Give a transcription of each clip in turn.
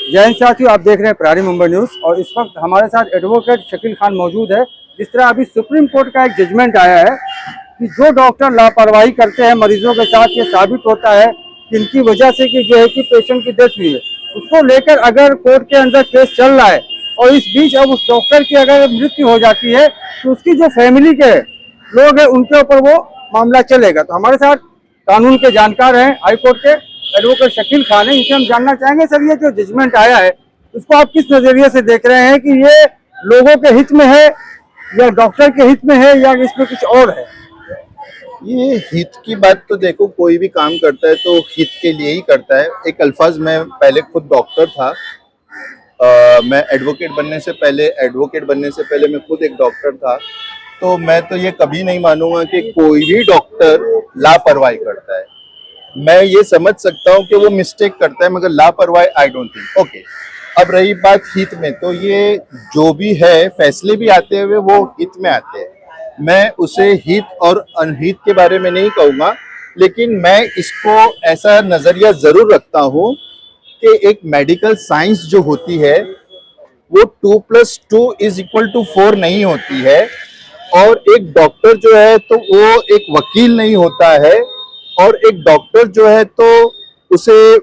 जय हिंद साथियों, आप देख रहे हैं प्रहारी मुंबई न्यूज़ और इस वक्त हमारे साथ एडवोकेट शकील खान मौजूद है। जिस तरह अभी सुप्रीम कोर्ट का एक जजमेंट आया है कि जो डॉक्टर लापरवाही करते हैं मरीजों के साथ, ये साबित होता है कि इनकी वजह से कि जो है कि पेशेंट की डेथ हुई है, उसको लेकर अगर कोर्ट के अंदर केस चल रहा है और इस बीच अब उस डॉक्टर की अगर मृत्यु हो जाती है तो उसकी जो फैमिली के लोग हैं उनके ऊपर वो मामला चलेगा। तो हमारे साथ कानून के जानकार हैं हाईकोर्ट के एडवोकेट शकील खान है। इनसे हम जानना चाहेंगे, सर ये जो जजमेंट आया है उसको आप किस नजरिए से देख रहे हैं कि ये लोगों के हित में है या डॉक्टर के हित में है या इसमें कुछ और है? ये हित की बात तो देखो, कोई भी काम करता है तो हित के लिए ही करता है। एक अल्फाज, मैं पहले खुद डॉक्टर था, मैं एडवोकेट बनने से पहले मैं खुद एक डॉक्टर था। तो मैं तो ये कभी नहीं मानूंगा कि कोई भी डॉक्टर लापरवाही करता है। मैं ये समझ सकता हूँ कि वो मिस्टेक करता है, मगर लापरवाही आई डोंट थिंक। ओके, अब रही बात हित में, तो ये जो भी है फैसले भी आते हुए वो हित में आते हैं। मैं उसे हित और अनहित के बारे में नहीं कहूँगा, लेकिन मैं इसको ऐसा नजरिया जरूर रखता हूँ कि एक मेडिकल साइंस जो होती है वो 2+2=4 नहीं होती है, और एक डॉक्टर जो है तो वो एक वकील नहीं होता है, और एक डॉक्टर जो है तो उसे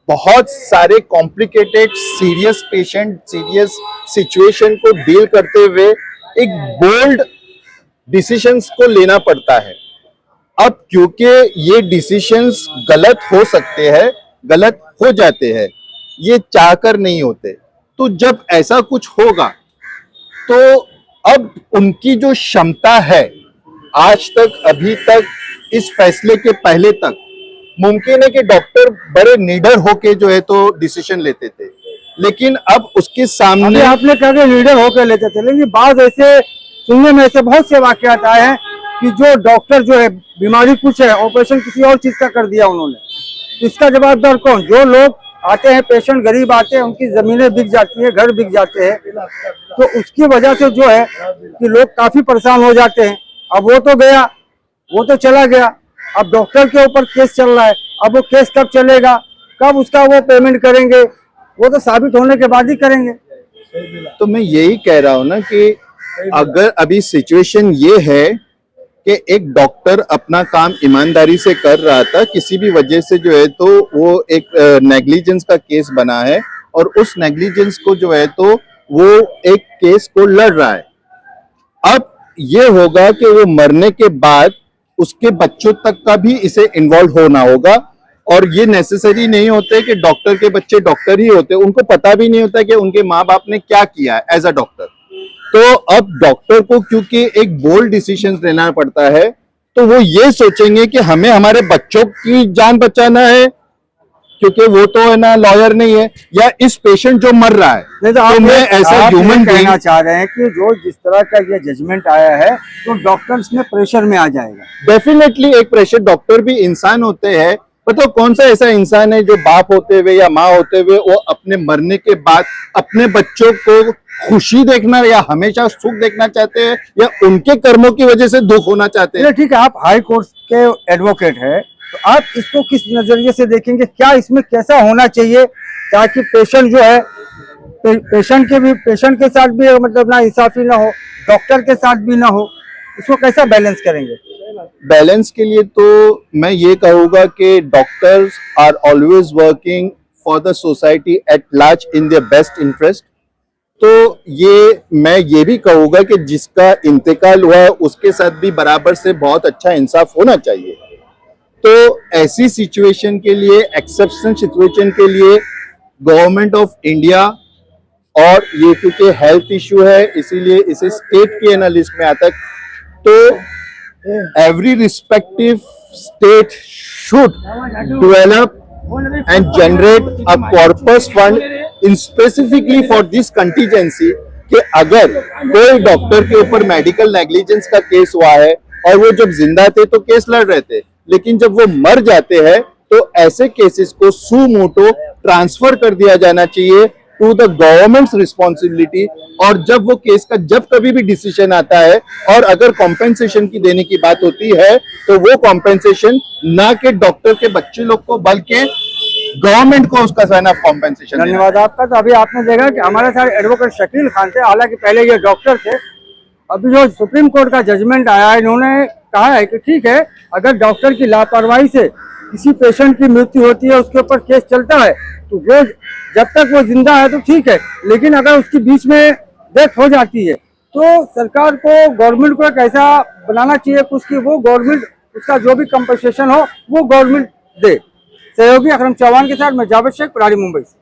बहुत सारे complicated serious patient, serious situation को डील करते हुए एक बोल्ड डिसीजंस को लेना पड़ता है। अब क्योंकि ये डिसीजंस गलत हो सकते हैं, गलत हो जाते हैं, ये चाहकर नहीं होते। तो जब ऐसा कुछ होगा तो अब उनकी जो क्षमता है, आज तक, अभी तक, इस फैसले के पहले तक मुमकिन है कि डॉक्टर बड़े निडर होके जो है तो डिसीजन लेते थे, लेकिन अब उसके सामने आपने कहा कि निडर होकर लेते थे, लेकिन बाद ऐसे सुनने में ऐसे बहुत से वाकयात आए हैं कि जो डॉक्टर जो है बीमारी कुछ है, ऑपरेशन किसी और चीज का कर दिया उन्होंने। इसका जवाबदार कौन? जो लोग आते हैं, पेशेंट गरीब आते हैं, उनकी जमीनें बिक जाती है, घर बिक जाते हैं, तो उसकी वजह से जो है कि लोग काफी परेशान हो जाते हैं। अब वो तो गया, वो तो चला गया, अब डॉक्टर के ऊपर केस चल रहा है। अब वो केस कब चलेगा, कब उसका वो पेमेंट करेंगे, वो तो साबित होने के बाद ही करेंगे। तो मैं यही कह रहा हूँ ना कि अगर अभी सिचुएशन ये है कि एक डॉक्टर अपना काम ईमानदारी से कर रहा था, किसी भी वजह से जो है तो वो एक नेग्लिजेंस का केस बना है, और उस नेग्लिजेंस को जो है तो वो एक केस को लड़ रहा है। अब ये होगा कि वो मरने के बाद उसके बच्चों तक का भी इसे इन्वॉल्व होना होगा, और ये नेसेसरी नहीं होते कि डॉक्टर के बच्चे डॉक्टर ही होते, उनको पता भी नहीं होता कि उनके माँ बाप ने क्या किया है एज अ डॉक्टर। तो अब डॉक्टर को क्योंकि एक बोल्ड डिसीजन लेना पड़ता है, तो वो ये सोचेंगे कि हमें हमारे बच्चों की जान बचाना है, क्योंकि वो तो है ना लॉयर नहीं है, या इस पेशेंट जो मर रहा है। नहीं तो मैं ऐसा ह्यूमन कहना चाह रहे हैं कि जो जिस तरह का ये जजमेंट आया है तो डॉक्टर्स में प्रेशर में आ जाएगा। डेफिनेटली एक प्रेशर, डॉक्टर भी इंसान होते हैं। पता कौन सा ऐसा इंसान है जो बाप होते हुए या माँ होते हुए वो अपने मरने के बाद अपने बच्चों को खुशी देखना या हमेशा सुख देखना चाहते हैं, या उनके कर्मों की वजह से दुख होना चाहते हैं? ठीक है, आप हाई कोर्ट के एडवोकेट है, तो आप इसको किस नजरिए से देखेंगे? क्या इसमें कैसा होना चाहिए ताकि पेशेंट जो है, पेशेंट के साथ भी मतलब ना इंसाफी ना हो, डॉक्टर के साथ भी ना हो, इसको कैसा बैलेंस करेंगे? बैलेंस के लिए तो मैं ये कहूँगा कि doctors are always working for the society at large in their best interest. तो ये मैं ये भी कहूँगा कि जिसका इंतकाल हुआ है उसके साथ भी बराबर से बहुत अच्छा इंसाफ होना चाहिए। तो ऐसी सिचुएशन के लिए, एक्सेप्शनल सिचुएशन के लिए गवर्नमेंट ऑफ इंडिया, और ये क्योंकि हेल्थ इशू है इसीलिए इसे स्टेट के एनालिस्ट में आता है, तो every respective state should develop and generate a corpus fund in specifically for this contingency, कि अगर कोई डॉक्टर के ऊपर मेडिकल नेग्लिजेंस का केस हुआ है और वो जब जिंदा थे तो केस लड़ रहे थे, लेकिन जब वो मर जाते हैं तो ऐसे केसेस को सू मोटो ट्रांसफर कर दिया जाना चाहिए टू द गवर्नमेंट्स रिस्पॉन्सिबिलिटी। और जब वो केस का जब कभी भी डिसीजन आता है और अगर कॉम्पेंसेशन की देने की बात होती है, तो वो कॉम्पेंसेशन ना कि डॉक्टर के बच्चे लोग को बल्कि गवर्नमेंट को उसका जो है ना कॉम्पेंसेशन। धन्यवाद आपका। तो अभी आपने देखा कि हमारे साथ एडवोकेट शकील खान थे, हालांकि पहले ये डॉक्टर थे। अभी जो सुप्रीम कोर्ट का जजमेंट आया है, इन्होंने कहा है कि ठीक है, अगर डॉक्टर की लापरवाही से किसी पेशेंट की मृत्यु होती है, उसके ऊपर केस चलता है, तो वो जब तक वो जिंदा है तो ठीक है, लेकिन अगर उसकी बीच में डेथ हो जाती है तो सरकार को, गवर्नमेंट को एक ऐसा बनाना चाहिए कुछ कि वो गवर्नमेंट उसका जो भी कंपनसेशन हो वो गवर्नमेंट दे। सहयोगी अकरम चौहान के साथ मैं जावेद शेख, प्रहारी मुंबई से।